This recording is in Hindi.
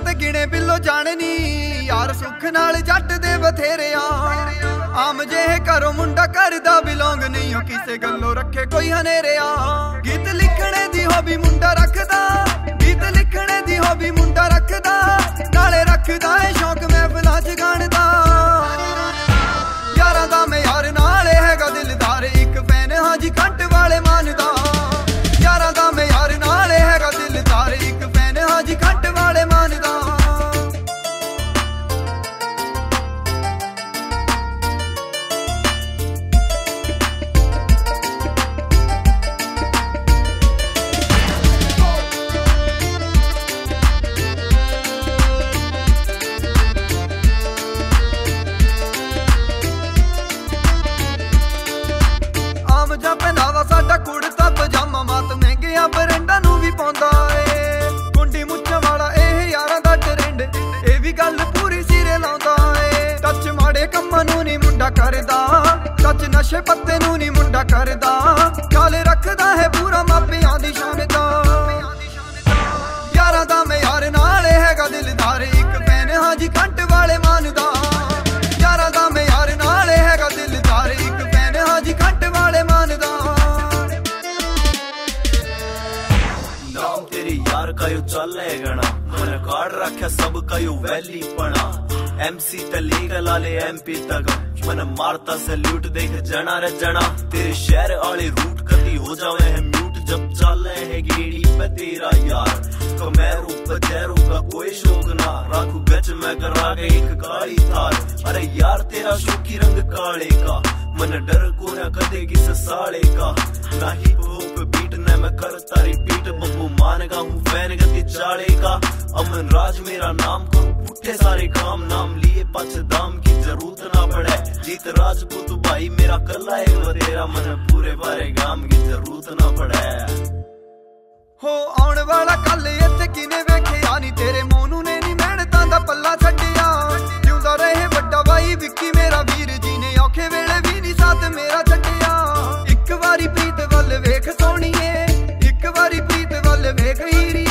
ते गिने बिल्लो जाने यार सुख नाल जट दे बथेरे आम जेहे करो मुंडा करदा बिलोंग नहीं हो किसे गल्लो रखे कोई हनेरे गीत लिखने दी हॉबी मुंडा रखदा गीत लिखने दी हॉबी मुंडा रखदा नाले रखदा है शौक महफिलां च गाण दा यारां दा मैं यार नाले हैगा दिलदार एक फैन हां जी खंट वाले मानदा यारां दा मैं यार नाले हैगा दिलदार एक फैन हां जी खंट वाले मानदा कुड़ता पजामा मात महंगिया बरंडा नू भी पाउंदा ए कुंडी मुच्छां वाला एह यारां दा ट्रेंड ए भी गल पूरी सिरे लाउंदा ए टच माड़े कम्मां नू नी मुंडा करदा टच नशे पत्ते नू नी मुंडा करदा ख्याल रखदा है पूरा मापियां दी शान दा यारां दा मैं यार नाल हैगा दिलदार एक फैन हां जी खंट वाले मानदा यारां दा मैं यार नाल हैगा दिलदार एक फैन हां जी खंट वाले मानदा यार का यू चले गणा मन कार्ड रखा सब का यू वैली पड़ा MC तली लाले MP तक मन मारता सल्यूट देख जना रे जना तेरे शहर वाले रूट कती हो जावे है म्यूट जब चले है गेड़ी पे तेरा यार कमेरू पचेरू का कोई शौक ना राखू गच में करा के एक काली थार अरे यार तेरा शौकी रंग काले का मन डर को ना कदे किस साले का ना ही होप बीट ने मैं करता रिपीट बब्बू मानेगा हूँ फैन गति चाले का अमन राज मेरा नाम करूँ पुट्ठे सारे काम नाम लिए पच दाम की जरूरत ना पड़े जीत राजपूत भाई मेरा कला है वो तेरा मन पूरे बारे गाम की जरूरत ना पड़े हो आउण वाला कल इत्थे किने वेखिया नी तेरे मोनू ने नी मेहनतां दा पल्ला छड्डिया जिउंदा रहे वड्डा भाई विक्की मेरा वीर जी ने औखे वेले भी नी साथ मेरा छड्डिया एक वारी प्रीत वल वेख सोहणीए एक वारी प्रीत वल वेख हीरी